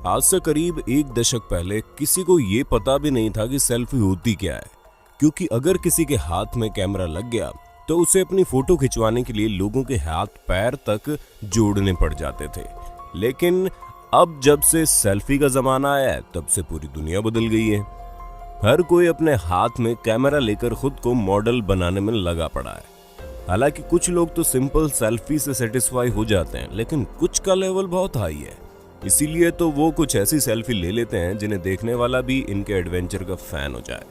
आज से करीब एक दशक पहले किसी को ये पता भी नहीं था कि सेल्फी होती क्या है, क्योंकि अगर किसी के हाथ में कैमरा लग गया तो उसे अपनी फोटो खिंचवाने के लिए लोगों के हाथ पैर तक जोड़ने पड़ जाते थे। लेकिन अब जब से सेल्फी का जमाना आया है तब से पूरी दुनिया बदल गई है। हर कोई अपने हाथ में कैमरा लेकर खुद को मॉडल बनाने में लगा पड़ा है। हालांकि कुछ लोग तो सिंपल सेल्फी से सेटिस्फाई हो जाते हैं, लेकिन कुछ का लेवल बहुत हाई है। इसीलिए तो वो कुछ ऐसी सेल्फी ले लेते हैं जिन्हें देखने वाला भी इनके एडवेंचर का फैन हो जाए।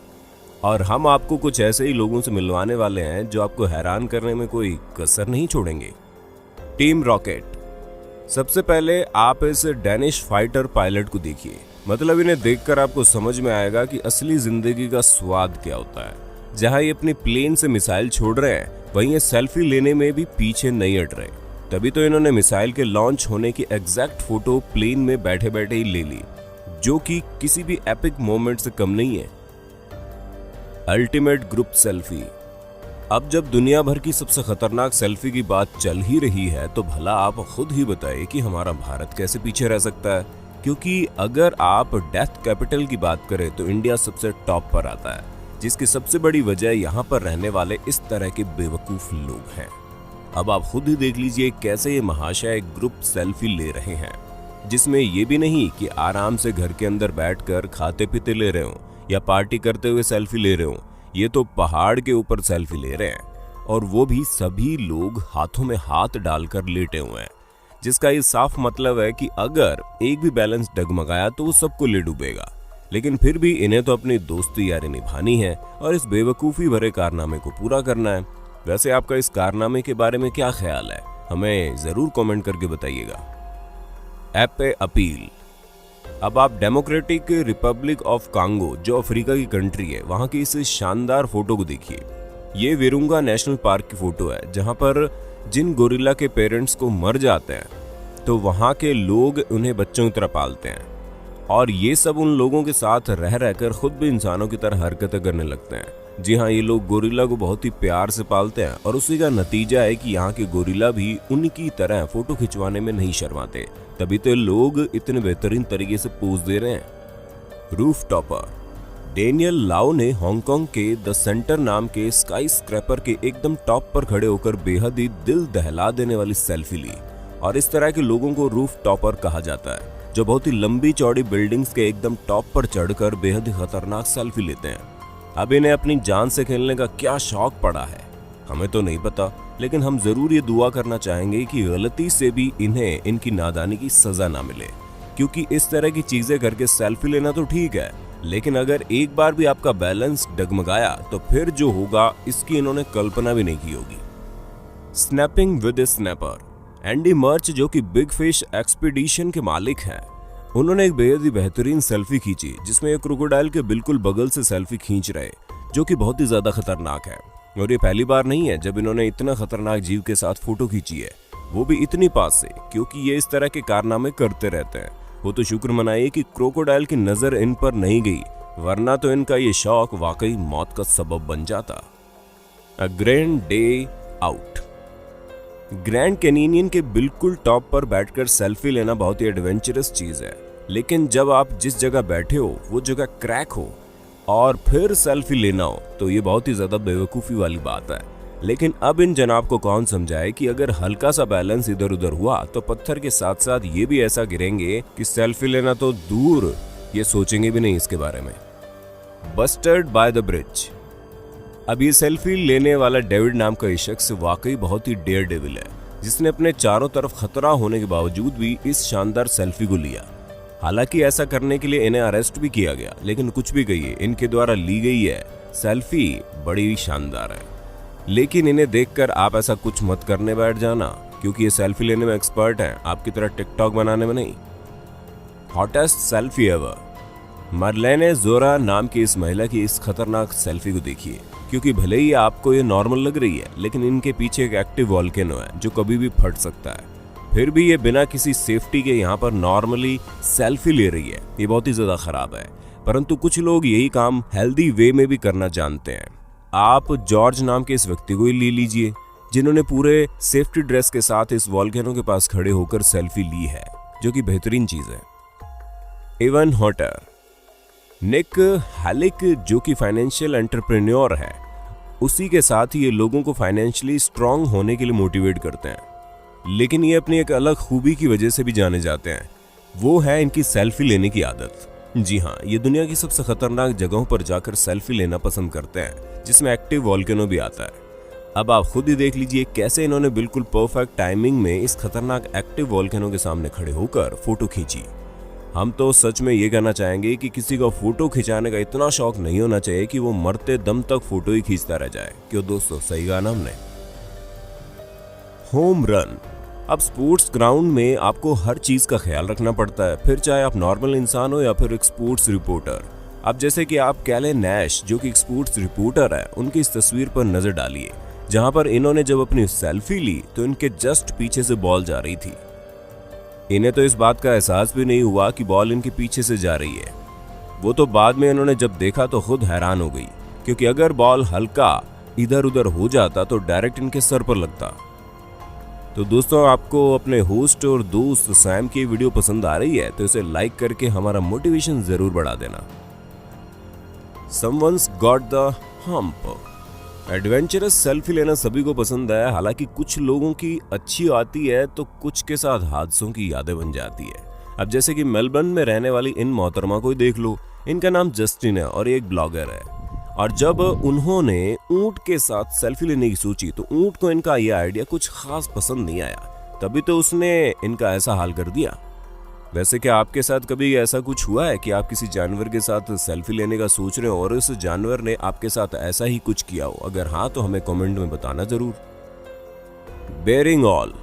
और हम आपको कुछ ऐसे ही लोगों से मिलवाने वाले हैं जो आपको हैरान करने में कोई कसर नहीं छोड़ेंगे। Team rocket. सबसे पहले आप इस डेनिश फाइटर पायलट को देखिए। मतलब इन्हें देखकर आपको समझ में आएगा कि असली जिंदगी का स्वाद क्या होता है। जहां ये अपनी प्लेन से मिसाइल छोड़ रहे हैं, वहीं ये सेल्फी लेने में भी पीछे नहीं हट रहे। तभी तो इन्होंने मिसाइल के लॉन्च होने की एग्जैक्ट फोटो प्लेन में बैठे बैठे ही ले ली, जो कि किसी भी एपिक मोमेंट से कम नहीं है। Ultimate group selfie. अब जब दुनिया भर की सबसे खतरनाक सेल्फी की बात चल ही रही है, तो भला आप खुद ही बताइए कि हमारा भारत कैसे पीछे रह सकता है। क्योंकि अगर आप डेथ कैपिटल की बात करें तो इंडिया सबसे टॉप पर आता है, जिसकी सबसे बड़ी वजह यहाँ पर रहने वाले इस तरह के बेवकूफ लोग हैं। अब आप खुद ही देख लीजिए कैसे ये महाशय ग्रुप सेल्फी ले रहे हैं, जिसमें ये भी नहीं कि आराम से घर के अंदर बैठकर खाते पीते ले रहे हो या पार्टी करते हुए सेल्फी ले रहे हो। ये तो पहाड़ के ऊपर सेल्फी ले रहे हैं, और वो भी सभी लोग हाथों में हाथ डालकर लेटे हुए हैं, जिसका ये साफ मतलब है कि अगर एक भी बैलेंस डगमगाया तो वो सबको ले डूबेगा। लेकिन फिर भी इन्हें तो अपनी दोस्ती यारी निभानी है और इस बेवकूफ़ी भरे कारनामे को पूरा करना है। वैसे आपका इस कारनामे के बारे में क्या ख्याल है, हमें ज़रूर कमेंट करके बताइएगा। ऐप पे अपील। अब आप डेमोक्रेटिक रिपब्लिक ऑफ कांगो, जो अफ्रीका की कंट्री है, वहाँ की इस शानदार फोटो को देखिए। ये विरुंगा नेशनल पार्क की फोटो है, जहाँ पर जिन गोरिल्ला के पेरेंट्स को मर जाते हैं तो वहाँ के लोग उन्हें बच्चों की तरह पालते हैं, और ये सब उन लोगों के साथ रह रहकर खुद भी इंसानों की तरह हरकतें करने लगते हैं। जी हाँ, ये लोग गोरिल्ला को बहुत ही प्यार से पालते हैं, और उसी का नतीजा है कि यहाँ के गोरिल्ला भी उनकी तरह फोटो खिंचवाने में नहीं शर्माते। तभी तो लोग इतने बेहतरीन तरीके से पोज दे रहे हैं। Roof topper. डेनियल लाओ ने हांगकांग के द सेंटर नाम के स्काई स्क्रैपर के एकदम टॉप पर खड़े होकर बेहद ही दिल दहला देने वाली सेल्फी ली। और इस तरह के लोगों को रूफ टॉपर कहा जाता है, जो बहुत ही लंबी चौड़ी बिल्डिंग्स के एकदम टॉप पर चढ़कर बेहद ही खतरनाक सेल्फी लेते हैं। अब इन्हें अपनी जान से खेलने का क्या शौक पड़ा है हमें तो नहीं पता, लेकिन हम जरूर ये दुआ करना चाहेंगे कि गलती से भी इन्हें इनकी नादानी की सजा ना मिले। क्योंकि इस तरह की चीजें करके सेल्फी लेना तो ठीक है, लेकिन अगर एक बार भी आपका बैलेंस डगमगाया तो फिर जो होगा इसकी इन्होंने कल्पना भी नहीं की होगी। Snapping with A snapper. Andy मर्च, जो कि बिग फिश एक्सपीडिशन के मालिक हैं, उन्होंने एक बेहद ही बेहतरीन सेल्फी खींची, जिसमें एक क्रोकोडाइल के बिल्कुल बगल से सेल्फी खींच रहे, जो कि बहुत ही ज्यादा खतरनाक है। और ये पहली बार नहीं है जब इन्होंने इतना खतरनाक जीव के साथ फोटो खींची है, वो भी इतनी पास से, क्योंकि ये इस तरह के कारनामे करते रहते हैं। वो तो शुक्र मनाइए कि क्रोकोडाइल की नजर इन पर नहीं गई, वरना तो इनका ये शौक वाकई मौत का सबब बन जाता। A grand day out. Grand canyon के बिल्कुल टॉप पर बैठकर सेल्फी लेना बहुत ही एडवेंचरस चीज है, लेकिन जब आप जिस जगह बैठे हो वो जगह क्रैक हो और फिर सेल्फी लेना हो तो ये बहुत ही ज्यादा बेवकूफ़ी वाली बात है। लेकिन अब इन जनाब को कौन समझाए कि अगर हल्का सा बैलेंस इधर उधर हुआ तो पत्थर के साथ साथ ये भी ऐसा गिरेंगे कि सेल्फी लेना तो दूर, ये सोचेंगे भी नहीं इसके बारे में। Bustard by the bridge. अब ये सेल्फी लेने वाला डेविड नाम का ये शख्स वाकई बहुत ही डेयर डेविल है, जिसने अपने चारों तरफ खतरा होने के बावजूद भी इस शानदार सेल्फी को लिया। हालांकि ऐसा करने के लिए इन्हें अरेस्ट भी किया गया, लेकिन कुछ भी कहिए, इनके द्वारा ली गई है सेल्फी बड़ी शानदार है। लेकिन इन्हें देखकर आप ऐसा कुछ मत करने बैठ जाना, क्योंकि ये सेल्फी लेने में एक्सपर्ट हैं, आपकी तरह टिकटॉक बनाने में नहीं। Hottest selfie ever. मार्लेने जोरा नाम की इस महिला की इस खतरनाक सेल्फी को देखिए, क्योंकि भले ही आपको ये नॉर्मल लग रही है, लेकिन इनके पीछे एक एक्टिव वॉल्केनो है जो कभी भी फट सकता है। फिर भी ये बिना किसी सेफ्टी के यहाँ पर नॉर्मली सेल्फी ले रही है, ये बहुत ही ज्यादा खराब है। परंतु कुछ लोग यही काम हेल्दी वे में भी करना जानते हैं। आप जॉर्ज नाम के इस व्यक्ति को ही ले लीजिए, जिन्होंने पूरे सेफ्टी ड्रेस के साथ इस वॉल्केनो के पास खड़े होकर सेल्फी ली है, जो कि बेहतरीन चीज है। इवन हॉटर, निक हैलिक जो कि फाइनेंशियल एंटरप्रेन्योर है, उसी के साथ ये लोगों को फाइनेंशियली स्ट्रांग होने के लिए मोटिवेट करते हैं। लेकिन ये अपनी एक अलग खूबी की वजह से भी जाने जाते हैं, वो है इनकी सेल्फी लेने की आदत। जी हाँ, ये दुनिया की सबसे खतरनाक जगहों पर जाकर सेल्फी लेना पसंद करते हैं, जिसमें एक्टिव वॉल्केनो भी आता है। अब आप खुद ही देख लीजिए कैसे इन्होंने बिल्कुल परफेक्ट टाइमिंग में इस खतरनाक एक्टिव वॉल्केनो के सामने खड़े होकर फोटो खींची। हम तो सच में ये कहना चाहेंगे कि किसी को फोटो खिंचाने का इतना शौक नहीं होना चाहिए कि वो मरते दम तक फोटो ही खींचता रह जाए। क्यों दोस्तों, सही कहा ना हमने। Home run. अब स्पोर्ट्स ग्राउंड में आपको हर चीज का ख्याल रखना पड़ता है, फिर चाहे आप नॉर्मल इंसान हो या फिर एक स्पोर्ट्स रिपोर्टर। अब जैसे कि आप कैलेन नैश जो कि एक स्पोर्ट्स रिपोर्टर है, उनकी इस तस्वीर पर नजर डालिए, जहां पर इन्होंने जब अपनी सेल्फी ली तो इनके जस्ट पीछे से बॉल जा रही थी। इन्हें तो इस बात का एहसास भी नहीं हुआ कि बॉल इनके पीछे से जा रही है। वो तो बाद में इन्होंने जब देखा तो खुद हैरान हो गई, क्योंकि अगर बॉल हल्का इधर उधर हो जाता तो डायरेक्ट इनके सर पर लगता। तो दोस्तों, आपको अपने होस्ट और दोस्त सैम की वीडियो पसंद आ रही है तो इसे लाइक करके हमारा मोटिवेशन जरूर बढ़ा देना। Someone's got the hump। Adventurous selfie लेना सभी को पसंद है, हालांकि कुछ लोगों की अच्छी आती है तो कुछ के साथ हादसों की यादें बन जाती है। अब जैसे कि मेलबर्न में रहने वाली इन मोहतरमा को देख लो, इनका नाम जस्टिन है और एक ब्लॉगर है। और जब उन्होंने ऊंट के साथ सेल्फी लेने की सोची तो ऊंट को इनका यह आइडिया कुछ खास पसंद नहीं आया, तभी तो उसने इनका ऐसा हाल कर दिया। वैसे क्या आपके साथ कभी ऐसा कुछ हुआ है कि आप किसी जानवर के साथ सेल्फी लेने का सोच रहे हो और उस जानवर ने आपके साथ ऐसा ही कुछ किया हो? अगर हाँ तो हमें कमेंट में बताना जरूर। बेरिंग ऑल।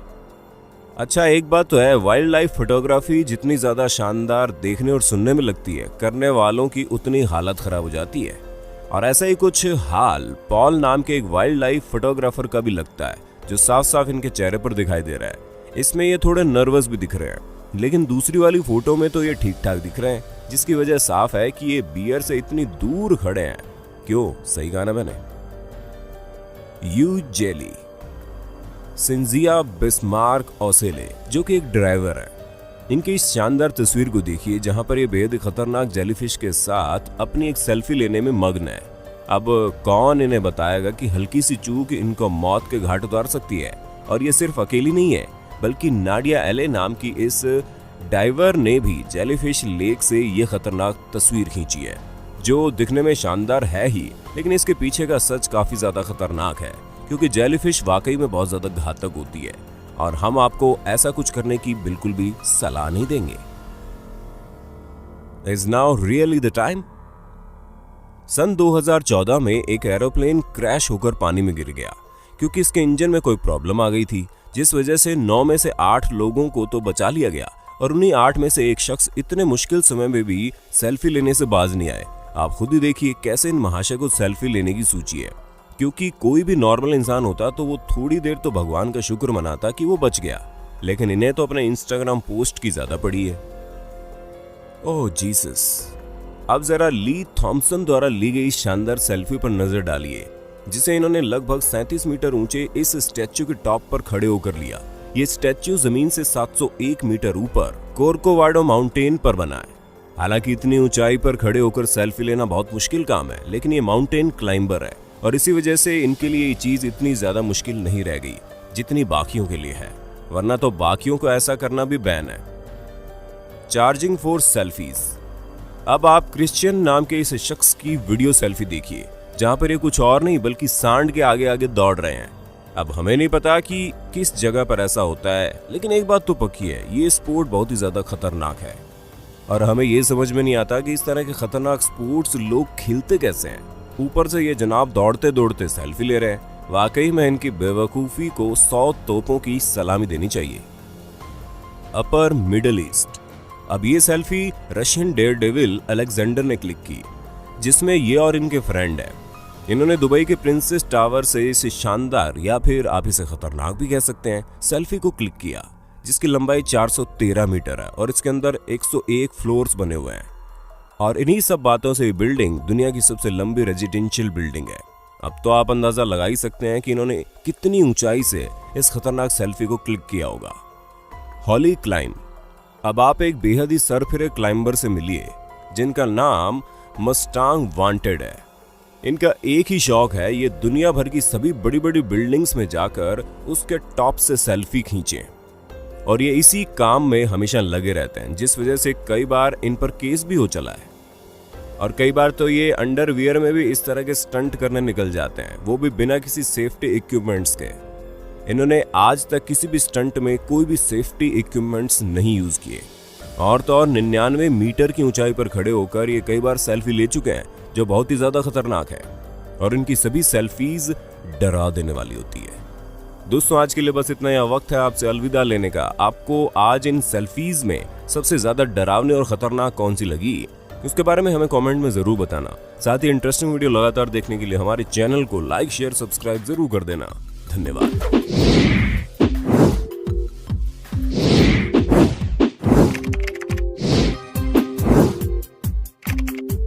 अच्छा, एक बात तो है, वाइल्ड लाइफ फोटोग्राफी जितनी ज्यादा शानदार देखने और सुनने में लगती है, करने वालों की उतनी हालत खराब हो जाती है। और ऐसा ही कुछ हाल पॉल नाम के एक वाइल्ड लाइफ फोटोग्राफर का भी लगता है, जो साफ साफ इनके चेहरे पर दिखाई दे रहा है। इसमें ये थोड़े नर्वस भी दिख रहे हैं, लेकिन दूसरी वाली फोटो में तो ये ठीक ठाक दिख रहे हैं, जिसकी वजह साफ है कि ये बियर से इतनी दूर खड़े हैं। क्यों, सही कहा ना मैंने। यू जेली। सिंजिया बिस्मार्क ओसेले जो कि एक ड्राइवर है, इनकी इस शानदार तस्वीर को देखिए, जहां पर ये बेहद खतरनाक जेलीफिश के साथ अपनी एक सेल्फी लेने में मग्न है। अब कौन इन्हें बताएगा कि हल्की सी चूक इनको मौत के घाट उतार सकती है। और ये सिर्फ अकेली नहीं है, बल्कि नाडिया एले नाम की इस डाइवर ने भी जेलीफिश लेक से ये खतरनाक तस्वीर खींची है, जो दिखने में शानदार है ही, लेकिन इसके पीछे का सच काफी ज्यादा खतरनाक है, क्योंकि जेलीफिश वाकई में बहुत ज्यादा घातक होती है और हम आपको ऐसा कुछ करने की बिल्कुल भी सलाह नहीं देंगे। Is now really the time? सन 2014 में एक एरोप्लेन क्रैश होकर पानी में गिर गया, क्योंकि इसके इंजन में कोई प्रॉब्लम आ गई थी, जिस वजह से 9 में से 8 लोगों को तो बचा लिया गया और उन्हीं 8 में से एक शख्स इतने मुश्किल समय में भी सेल्फी लेने से बाज नहीं आए। आप खुद ही देखिए कैसे इन महाशय को सेल्फी लेने की सूची है, क्योंकि कोई भी नॉर्मल इंसान होता तो वो थोड़ी देर तो भगवान का शुक्र मनाता कि वो बच गया, लेकिन इन्हें तो अपने इंस्टाग्राम पोस्ट की ज्यादा पड़ी है। ओह जीसस। अब जरा ली थॉम्सन द्वारा ली गई शानदार सेल्फी पर नजर डालिए, जिसे इन्होंने लगभग 37 मीटर ऊंचे इस स्टैच्यू के टॉप पर खड़े होकर लिया। ये स्टैच्यू जमीन से 701 मीटर ऊपर कोर्कोवाडो माउंटेन पर बना है। हालांकि इतनी ऊंचाई पर खड़े होकर सेल्फी लेना बहुत मुश्किल काम है, लेकिन ये माउंटेन क्लाइंबर है और इसी वजह से इनके लिए ये चीज इतनी ज्यादा मुश्किल नहीं रह गई जितनी बाकियों के लिए है, वरना तो बाकियों को ऐसा करना भी बैन है। Charging for selfies. अब आप क्रिश्चियन नाम के इस शख्स की वीडियो सेल्फी देखिए, जहां पर ये कुछ और नहीं बल्कि सांड के आगे आगे दौड़ रहे हैं। अब हमें नहीं पता कि किस जगह पर ऐसा होता है, लेकिन एक बात तो पक्की है, ये स्पोर्ट बहुत ही ज्यादा खतरनाक है और हमें ये समझ में नहीं आता कि इस तरह के खतरनाक स्पोर्ट्स लोग खेलते कैसे हैं। ऊपर से ये जनाब दौड़ते दौड़ते सेल्फी ले रहे हैं। वाकई में इनकी बेवकूफी को 100 तोपों की सलामी देनी चाहिए। Upper Middle East. अब ये selfie Russian daredevil Alexander ने क्लिक की, जिसमें ये और इनके फ्रेंड है। इन्होंने दुबई के प्रिंसेस टावर से इस शानदार, या फिर आप इसे खतरनाक भी कह सकते हैं, सेल्फी को क्लिक किया, जिसकी लंबाई 413 मीटर है और इसके अंदर 101 फ्लोर्स बने हुए हैं। और इन्हीं सब बातों से ये बिल्डिंग दुनिया की सबसे लंबी रेजिडेंशियल बिल्डिंग है। अब तो आप अंदाजा लगा ही सकते हैं कि इन्होंने कितनी ऊंचाई से इस खतरनाक सेल्फी को क्लिक किया होगा। हॉली क्लाइंब। अब आप एक बेहद ही सरफिरे क्लाइंबर से मिलिए जिनका नाम मस्टांग वांटेड है। इनका एक ही शौक है, ये दुनिया भर की सभी बड़ी बड़ी बिल्डिंग्स में जाकर उसके टॉप से सेल्फी खींचें और ये इसी काम में हमेशा लगे रहते हैं, जिस वजह से कई बार इन पर केस भी हो चला है। और कई बार तो ये अंडरवियर में भी इस तरह के स्टंट करने निकल जाते हैं, वो भी बिना किसी सेफ्टी इक्विपमेंट्स के। इन्होंने आज तक किसी भी स्टंट में कोई भी सेफ्टी इक्विपमेंट्स नहीं यूज किए। और तो और 99 मीटर की ऊंचाई पर खड़े होकर ये कई बार सेल्फी ले चुके हैं, जो बहुत ही ज्यादा खतरनाक है। और इनकी सभी सेल्फीज डरा देने वाली होती है। दोस्तों, आज के लिए बस इतना ही। वक्त है आपसे अलविदा लेने का। आपको आज इन सेल्फीज में सबसे ज्यादा डरावनी और खतरनाक कौन सी लगी, उसके बारे में हमें कमेंट में जरूर बताना। साथ ही इंटरेस्टिंग वीडियो लगातार देखने के लिए हमारे चैनल को लाइक, शेयर, सब्सक्राइब जरूर कर देना। धन्यवाद।